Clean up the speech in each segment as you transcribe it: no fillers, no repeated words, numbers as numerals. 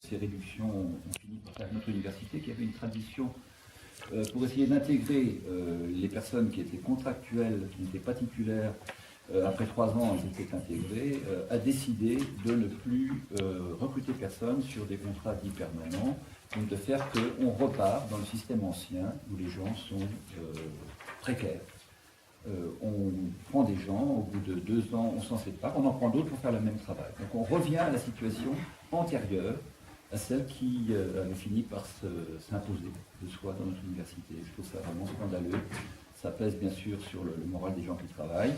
Ces réductions ont fini par faire notre université, qui avait une tradition pour essayer d'intégrer les personnes qui étaient contractuelles, qui n'étaient pas titulaires. Après 3 ans, elles étaient intégrées, a décidé de ne plus recruter personne sur des contrats dits permanents, donc de faire qu'on repart dans le système ancien où les gens sont précaires. On prend des gens, au bout de 2 ans, on s'en sépare, on en prend d'autres pour faire le même travail. Donc on revient à la situation antérieure à celle qui avait fini par s'imposer de soi dans notre université. Je trouve ça vraiment scandaleux. Ça pèse bien sûr sur le moral des gens qui travaillent.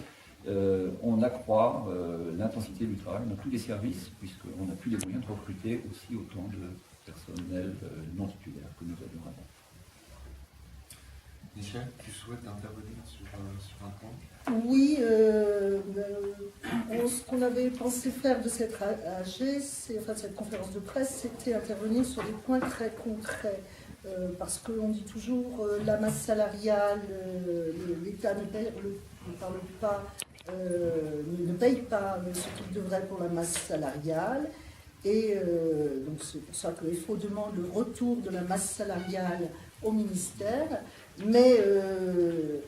On accroît l'intensité du travail dans tous les services, puisqu'on n'a plus les moyens de recruter aussi autant de personnel non titulaire que nous avions avant. Michel, tu souhaites intervenir sur un point? Oui, ce qu'on avait pensé faire de cette AG, cette conférence de presse, c'était intervenir sur des points très concrets. Parce qu'on dit toujours la masse salariale, l'État ne paye pas ce qu'il devrait pour la masse salariale. Et donc c'est pour ça que FO demande le retour de la masse salariale au ministère. Mais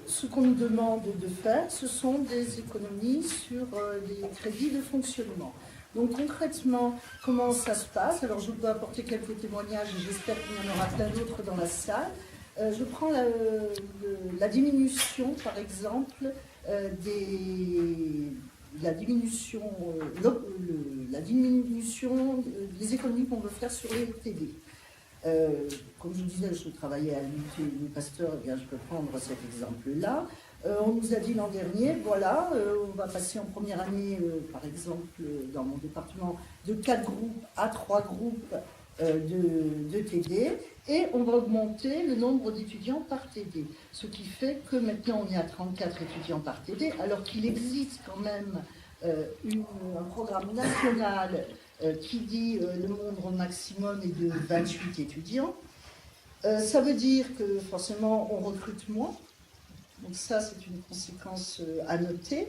ce qu'on nous demande de faire, ce sont des économies sur les crédits de fonctionnement. Donc concrètement, comment ça se passe? Alors je peux apporter quelques témoignages et j'espère qu'il y en aura plein d'autres dans la salle. Je prends la diminution, par exemple, la diminution des économies qu'on veut faire sur les TD. Comme je vous disais, je travaillais à l'UT Pasteur, eh bien, je peux prendre cet exemple-là. On nous a dit l'an dernier, voilà, on va passer en première année, par exemple, dans mon département, de 4 groupes à 3 groupes de TD, et on va augmenter le nombre d'étudiants par TD. Ce qui fait que maintenant on est à 34 étudiants par TD, alors qu'il existe quand même un programme national qui dit le nombre maximum est de 28 étudiants. Ça veut dire que forcément on recrute moins. Donc ça, c'est une conséquence à noter.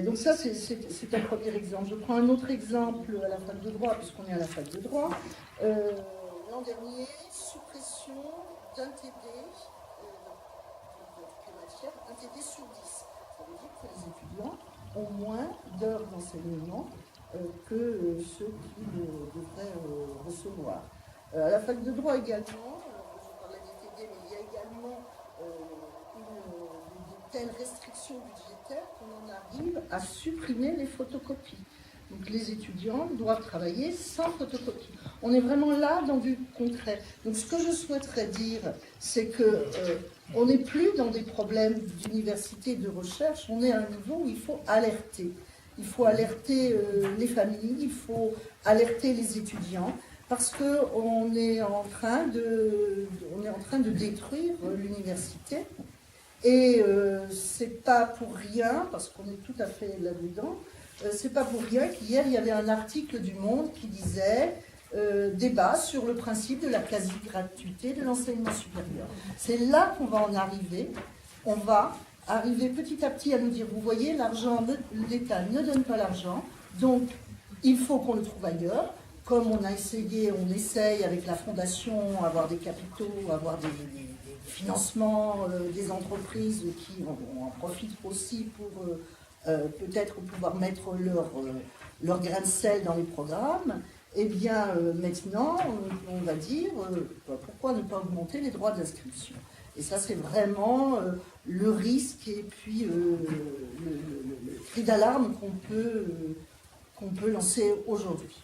Donc ça, c'est un premier exemple. Je prends un autre exemple à la fac de droit, puisqu'on est à la fac de droit. L'an dernier, suppression d'un TD, un TD sur 10. Ça veut dire que les étudiants ont moins d'heures d'enseignement que ceux qui devraient recevoir. À la fac de droit également, je parlais des TD, mais il y a également de telles restrictions budgétaires qu'on en arrive à supprimer les photocopies. Donc les étudiants doivent travailler sans photocopie. On est vraiment là dans du concret. Donc ce que je souhaiterais dire, c'est que on n'est plus dans des problèmes d'université, de recherche, on est à un niveau où il faut alerter. Il faut alerter les familles, il faut alerter les étudiants, parce qu'on est en train de détruire l'université. Et c'est pas pour rien, parce qu'on est tout à fait là-dedans, c'est pas pour rien qu'hier il y avait un article du Monde qui disait débat sur le principe de la quasi-gratuité de l'enseignement supérieur. C'est là qu'on va en arriver. On va arriver petit à petit à nous dire, vous voyez, l'État ne donne pas l'argent, donc il faut qu'on le trouve ailleurs. Comme on essaye avec la fondation, avoir des capitaux, avoir des financements, des entreprises qui en profitent aussi pour peut-être pouvoir mettre leur grain de sel dans les programmes. Eh bien, maintenant, on va dire, pourquoi ne pas augmenter les droits d'inscription? Et ça, c'est vraiment le risque et puis le cri d'alarme qu'on peut lancer aujourd'hui.